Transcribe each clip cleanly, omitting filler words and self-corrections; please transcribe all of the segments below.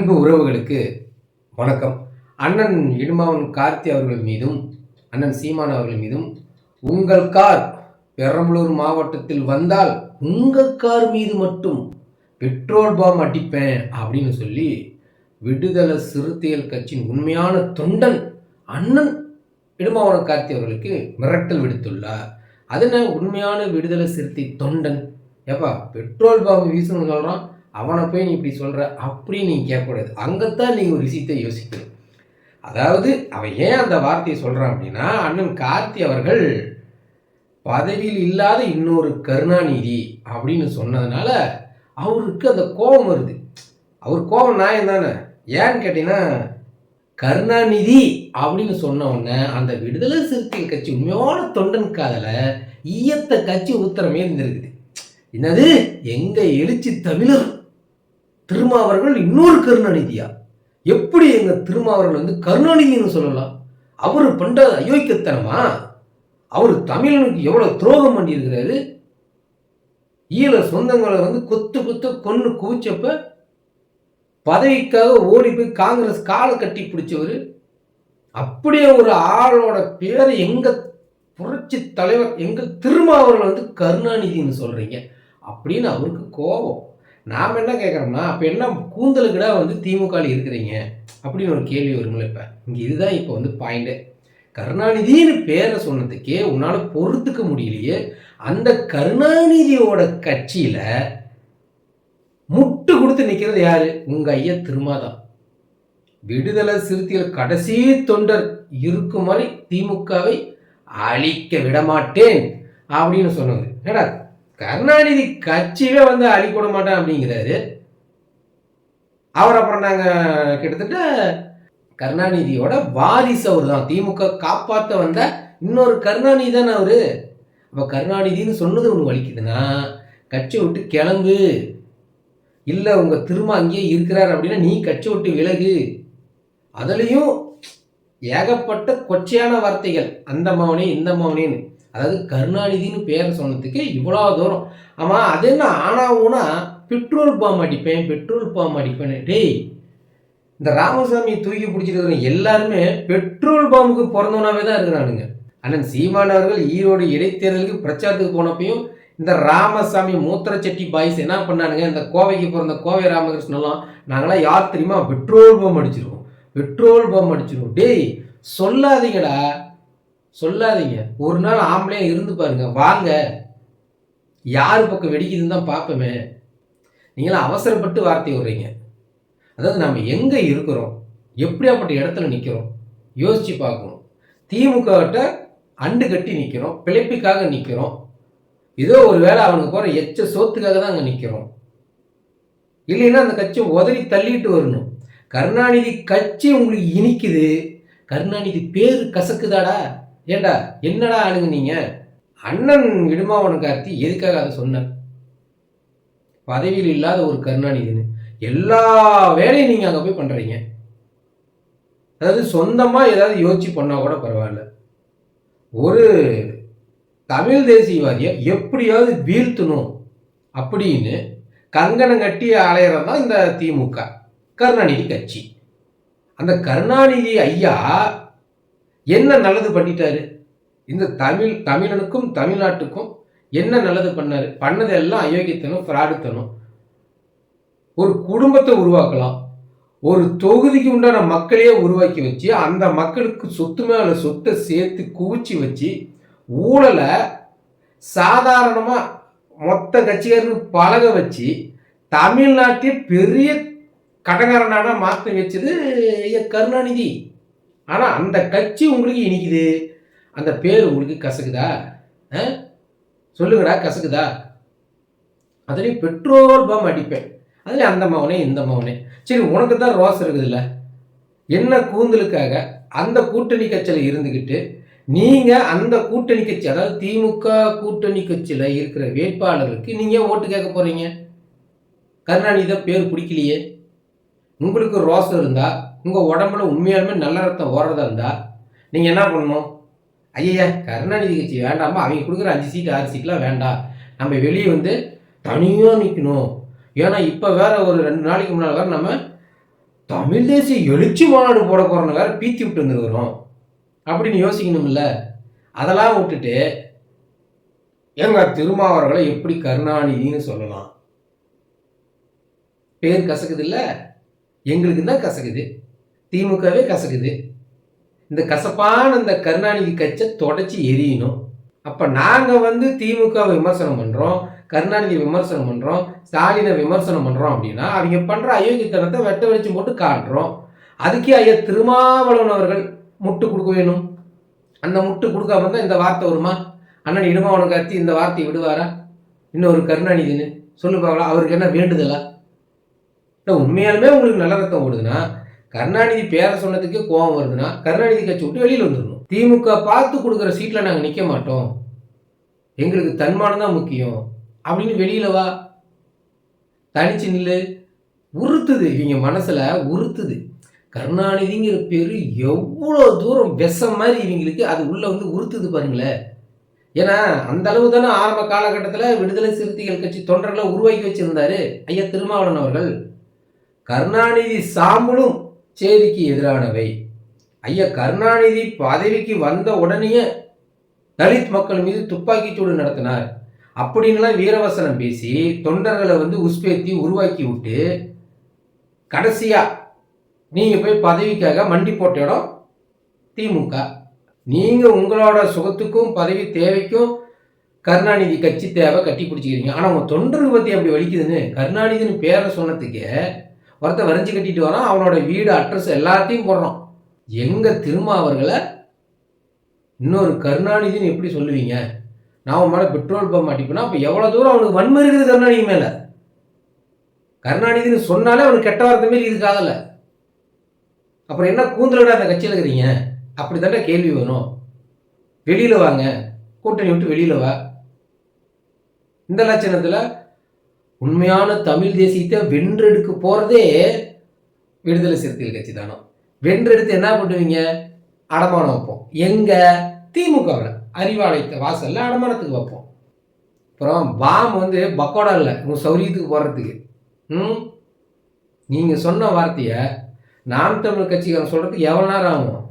அன்பு உறவுகளுக்கு வணக்கம். அண்ணன் இடுமாவன் கார்த்தி அவர்கள் மீதும் அண்ணன் சீமான் அவர்கள் மீதும் உங்கள் கார் பெரம்பலூர் மாவட்டத்தில் வந்தால் உங்கள் கார் மீது மட்டும் பெட்ரோல் பாம் அடிப்பேன் அப்படின்னு சொல்லி விடுதலை சிறுத்தைகள் கட்சியின் உண்மையான தொண்டன் அண்ணன் இடுமாவன கார்த்தி அவர்களுக்கு மிரட்டல் விடுத்துள்ளார். அதன உண்மையான விடுதலை சிறுத்தை தொண்டன் ஏப்பா பெட்ரோல் பாம் வீசணும்னு சொல்கிறான், அவனை போய் நீ இப்படி சொல்கிற அப்படின்னு நீங்கள் கேட்கக்கூடாது. அங்கத்தான் நீங்கள் ஒரு விஷயத்தை யோசிக்கணும். அதாவது அவன் ஏன் அந்த வார்த்தையை சொல்கிறான் அப்படின்னா, அண்ணன் கார்த்தி அவர்கள் பதவியில் இல்லாத இன்னொரு கருணாநிதி அப்படின்னு சொன்னதுனால அவருக்கு அந்த கோபம் வருது. அவர் கோபம் நியாயம் தானே. ஏன்னு கேட்டீங்கன்னா, கருணாநிதி அப்படின்னு சொன்ன உடனே அந்த விடுதலை சிறுத்தைகள் கட்சி உண்மையான தொண்டன் காதல ஈயத்தை கட்சி ஊத்துறமே இருந்திருக்குது. என்னது, எங்க எழுச்சி தமிழர் திருமாவர்கள் இன்னொரு கருணாநிதியா? எப்படி எங்க திருமாவர்கள் வந்து கருணாநிதினு சொல்லலாம்? அவர் பண்ற அயோக்கியத்தனமா? அவர் தமிழனுக்கு எவ்வளவு துரோகம் பண்ணியிருக்கிறாரு. ஈழ சொந்தங்களை வந்து கொத்து கொன்னு குவிச்சப்ப பதவிக்காக ஓடி போய் காங்கிரஸ் காலை கட்டி பிடிச்சவர். அப்படியே ஒரு ஆளோட பேரை எங்க புரட்சி தலைவர் எங்க திருமாவர்கள் வந்து கருணாநிதினு சொல்றீங்க அப்படின்னு அவருக்கு கோபம். நாம் என்ன கேட்குறோம்னா, அப்போ என்ன கூந்தலுக்குடா வந்து திமுக இருக்கிறீங்க அப்படின்னு ஒரு கேள்வி வருங்களே. இப்போ இங்கே இதுதான் இப்போ வந்து பாயிண்ட்டு. கருணாநிதினு பேரை சொன்னதுக்கே உன்னால் பொறுத்துக்க முடியலையே. அந்த கருணாநிதியோட கட்சியில் முட்டு கொடுத்து நிற்கிறது யாரு? உங்கள் ஐயா திருமாதான். விடுதலை சிறுத்தைகள் கடைசி தொண்டர் இருக்கும் வரை திமுகவை அழிக்க விடமாட்டேன் அப்படின்னு சொன்னது. ஏடா, கருணாநிதி கட்சியே வந்து அழிக்கூட மாட்டேன் அப்படிங்கிறாரு அவர். அப்புறம் நாங்கள் கிட்டத்தட்ட கருணாநிதியோட வாரிசு அவர் தான். திமுக காப்பாற்ற வந்த இன்னொரு கருணாநிதி தானே அவரு. அப்போ கருணாநிதினு சொன்னது ஒன்று வலிக்குதுன்னா கட்சி விட்டு கிளம்பு, இல்லை உங்கள் திரும்ப அங்கேயே இருக்கிறார் அப்படின்னா நீ கட்சி விட்டு விலகு. அதுலேயும் ஏகப்பட்ட கொச்சையான வார்த்தைகள், அந்த மவனே இந்த மவனேன்னு. அதாவது கருணாநிதினு பேரை சொன்னதுக்கு இவ்வளோ தூரம். ஆமாம், அது என்ன ஆனாவுன்னா பெட்ரோல் பாம் அடிப்பேன் பெட்ரோல் பாம் அடிப்பேன். டேய், இந்த ராமசாமி தூக்கி பிடிச்சிட்டு எல்லாருமே பெட்ரோல் பாம்புக்கு பிறந்தவனாவே தான் இருக்கிறானுங்க. அண்ணன் சீமான் அவர்கள் ஈரோடு இடைத்தேர்தலுக்கு பிரச்சாரத்துக்கு போனப்பையும் இந்த ராமசாமி மூத்திரச்சட்டி பாய்ஸ் என்ன பண்ணானுங்க, இந்த கோவைக்கு பிறந்த கோவை ராமகிருஷ்ணெல்லாம் நாங்களாம் யார் தெரியுமா, பெட்ரோல் பாம்பு அடிச்சிருவோம் பெட்ரோல் பாம்பு அடிச்சிருவோம். டேய் சொல்லாதீங்கடா, சொல்லாதீங்க. ஒரு நாள் ஆம்பளையா இருந்து பாருங்க, வாங்க யாரு பக்கம் வெடிக்குதுன்னு தான் பார்ப்போமே. நீங்களாம் அவசரப்பட்டு வார்த்தை விடுறீங்க. அதாவது நம்ம எங்க இருக்கிறோம், எப்படியாப்பட்ட இடத்துல நிற்கிறோம் யோசிச்சு பார்க்கணும். திமுகட்ட அண்டு கட்டி நிற்கிறோம், பிழைப்புக்காக நிற்கிறோம். ஏதோ ஒரு வேளை அவனுக்கு போகிற எச்ச சோத்துக்காக தான் அங்கே நிற்கிறோம். இல்லைன்னா அந்த கட்சியை உதறி தள்ளிட்டு வரணும். கருணாநிதி கட்சி உங்களுக்கு இனிக்குது, கருணாநிதி பேரு கசக்குதாடா. ஏண்டா என்னடா ஆளுங்க நீங்க? அண்ணன் இடுமாவன கார்த்தி எதுக்காக அதை சொன்னார்? பதவியில் இல்லாத ஒரு கருணாநிதினு எல்லா வேலையும் நீங்க அங்க போய் பண்றீங்க. அதாவது சொந்தமா ஏதாவது யோசிச்சு பண்ணா கூட பரவாயில்ல. ஒரு தமிழ் தேசியவாதியை எப்படியாவது வீழ்த்தணும் அப்படின்னு கங்கணம் கட்டி அலையறதான் இந்த திமுக கருணாநிதி கட்சி. அந்த கருணாநிதி ஐயா என்ன நல்லது பண்ணிட்டாரு? இந்த தமிழனுக்கும் தமிழ்நாட்டுக்கும் என்ன நல்லது பண்ணாரு? பண்ணதெல்லாம் அயோக்கியத்தனம், ஃப்ராடுத்தனம். ஒரு குடும்பத்தை உருவாக்கலாம், ஒரு தொகுதிக்கு உண்டான மக்களையே உருவாக்கி வச்சு அந்த மக்களுக்கு சொத்து மேல சொத்தை சேர்த்து குவிச்சு வச்சு ஊழலை சாதாரணமா மொத்த கட்சிக்காரருக்கு பழக வச்சு தமிழ்நாட்டை பெரிய கடங்காரனான மாற்றி வச்சது கருணாநிதி. ஆனால் அந்த கட்சி உங்களுக்கு இனிக்குது, அந்த பேர் உங்களுக்கு கசக்குதா? சொல்லுங்கடா, கசக்குதா? அதுலேயும் பெட்ரோல் பாம் அடிப்பேன், அதுலேயும் அந்த மவனே இந்த மவனே. சரி, உனக்கு தான் ரோஸ் இருக்குதுல்ல, என்ன கூந்தலுக்காக அந்த கூட்டணி கட்சியில் இருந்துக்கிட்டு நீங்கள் அந்த கூட்டணி கட்சி, அதாவது திமுக கூட்டணி கட்சியில் இருக்கிற வேட்பாளருக்கு நீங்கள் ஓட்டு கேட்க போகிறீங்க? கருணாநிதி தான் பேர் பிடிக்கலையே. உங்களுக்கு ரோஸ் இருந்தால், உங்கள் உடம்புல உண்மையாலுமே நல்ல ரத்தம் ஓடுறதா இருந்தால் நீங்கள் என்ன பண்ணணும்? ஐயா, கருணாநிதி கட்சி வேண்டாமா, அவங்க கொடுக்குற 5 சீட்டு 6 சீட்லாம் வேண்டாம், நம்ம வெளியே வந்து தனியாக நிற்கணும். ஏன்னா இப்போ வேற ஒரு 2 நாளைக்கு முன்னால் வேறு நம்ம தமிழ் தேசிய எழுச்சி மாநாடு போட போறோன்னு வேற பீத்தி விட்டு வந்துருக்கிறோம் அப்படின்னு யோசிக்கணும்ல. அதெல்லாம் விட்டுட்டு எங்க திருமாவர்களை எப்படி கருணாநிதினு சொல்லலாம்? பேர் கசக்குது இல்ல? எங்களுக்கு தான் கசக்குது, திமுகவே கசக்குது. இந்த கசப்பான இந்த கருணாநிதி கட்சியை தொடச்சி எரியணும். அப்ப நாங்க திமுகவை விமர்சனம் பண்றோம், கருணாநிதி விமர்சனம் பண்றோம், ஸ்டாலினை விமர்சனம் பண்றோம் அப்படின்னா அவங்க பண்ற அயோக்கியத்தனத்தை வெட்ட வெளிச்சம் போட்டு காட்டுறோம். அதுக்கே ஐயா திருமாவளவன் அவர்கள் முட்டு கொடுக்க வேணும். அந்த முட்டு கொடுக்காம இருந்தா இந்த வார்த்தை வருமா? அண்ணன் இடுமாவனுக்கு கத்தி இந்த வார்த்தையை விடுவாரா? இன்னொரு கருணாநிதினு சொல்லு பார்க்கலாம். அவருக்கு என்ன வேண்டுதலா? உண்மையாலுமே உங்களுக்கு நல்ல ரத்தம் ஓடுதுன்னா, கருணாநிதி பேரை சொன்னதுக்கே கோபம் வருதுன்னா கருணாநிதி கட்சி விட்டு வெளியில் வந்துடணும். திமுக பார்த்து கொடுக்குற சீட்டில் நாங்கள் நிற்க மாட்டோம், எங்களுக்கு தன்மானம் தான் முக்கியம் அப்படின்னு வெளியில வா, தனிச்சு நில்லு. உறுத்துது, இவங்க மனசுல உறுத்துது. கருணாநிதிங்கிற பேரு எவ்வளோ தூரம் விஷம் மாதிரி இவங்களுக்கு அது உள்ள உறுத்துது பாருங்களேன். ஏன்னா அந்த அளவு தானே ஆரம்ப காலகட்டத்தில் விடுதலை சிறுத்தைகள் கட்சி தொண்டர்களை உருவாக்கி வச்சிருந்தாரு ஐயா திருமாவளவன் அவர்கள். கருணாநிதி சாம்பலும் சேதிக்கு எதிரானவை. ஐயா கருணாநிதி பதவிக்கு வந்த உடனேயே தலித் மக்கள் மீது துப்பாக்கி சூடு நடத்தினார் அப்படின்லாம் வீரவசனம் பேசி தொண்டர்களை உஸ்பேத்தி உருவாக்கி விட்டு கடைசியா நீங்க போய் பதவிக்காக மண்டி போட்ட இடம் திமுக. நீங்க உங்களோட சுகத்துக்கும் பதவி தேவைக்கும் கருணாநிதி கட்சி தேவை கட்டி பிடிச்சிக்கிறீங்க. ஆனா உங்க தொண்டர்கள் பத்தி அப்படி வலிக்குதுன்னு கருணாநிதினு பேரை சொன்னதுக்கு ஒருத்த வரைஞ்சி கட்டிட்டு வரான், அவனோட வீடு அட்ரஸ் எல்லாத்தையும் போடுறான். எங்க திருமாவர்களை இன்னொரு கருணாநிதினு எப்படி சொல்லுவீங்க? நான் அவன் மேலே பெட்ரோல் பம்ப் அடிப்பேன்னா அப்போ எவ்வளோ தூரம் அவனுக்கு வன்மை இருக்குது கருணாநிதி மேலே. கருணாநிதினு சொன்னாலே அவனுக்கு கெட்ட வார்த்தை மாரி இருக்காதல்ல. அப்புறம் என்ன கூந்தலோட அந்த கட்சியில் இருக்கிறீங்க? அப்படி தானே கேள்வி வரும். வெளியில் வாங்க, கூட்டணி விட்டு வெளியில் வா. இந்த லட்சணத்தில் உண்மையான தமிழ் தேசியத்தை வென்றெடுக்க போகிறதே விடுதலை சிறுத்தைகள் கட்சி தானோ. வென்றெடுத்து என்ன பண்ணுவீங்க? அடமானம் வைப்போம். எங்க திமுகவில் அறிவாலயத்தை வாசலில் அடமானத்துக்கு வைப்போம். அப்புறம் பாம் பக்கோடா இல்லை உங்கள் சௌரியத்துக்கு போடுறதுக்கு. நீங்கள் சொன்ன வார்த்தையை நாம் தமிழ் கட்சிக்காரன் சொல்கிறதுக்கு எவ்வளோ நேரம் ஆகும்?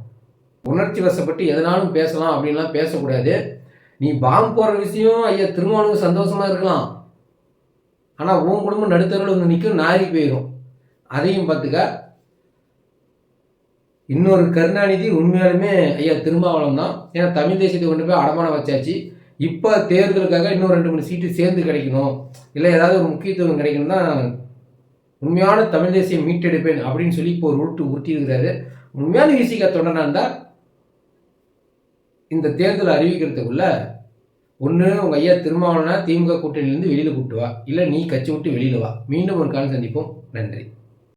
உணர்ச்சி வசப்பட்டு எதனாலும் பேசலாம் அப்படின்லாம் பேசக்கூடாது. நீ பாம் போடுற விஷயம் ஐயா திருமாவளவனுக்கு சந்தோஷமாக இருக்கலாம், ஆனால் உன் குடும்பம் நடுத்தரவில் நிற்கும், நாரி போயிடும். அதையும் பார்த்துக்க. இன்னொரு கருணாநிதி உண்மையாலுமே ஐயா திருமாவளவன் தான். ஏன்னா தமிழ் தேசியத்தை கொண்டு போய் அடமானம் வச்சாச்சு. இப்போ தேர்தலுக்காக இன்னும் 2-3 சீட்டு சேர்ந்து கிடைக்கணும், இல்லை ஏதாவது ஒரு முக்கியத்துவம் கிடைக்கணும் தான் உண்மையான தமிழ் தேசியம் மீட்டெடுப்பேன் அப்படின்னு சொல்லி இப்போ ஒரு உருட்டி இருக்கிறாரு. உண்மையான விசிகா தொண்டனா இருந்தால் இந்த தேர்தலை அறிவிக்கிறதுக்குள்ள ஒன்று உங்கள் ஐயா திருமாவளவனை திமுக கூட்டணியிலேருந்து வெளியில் கூப்பிட்டு வா, இல்லை நீ கட்சி விட்டு வெளியில் வா. மீண்டும் ஒரு காலம் சந்திப்போம். நன்றி.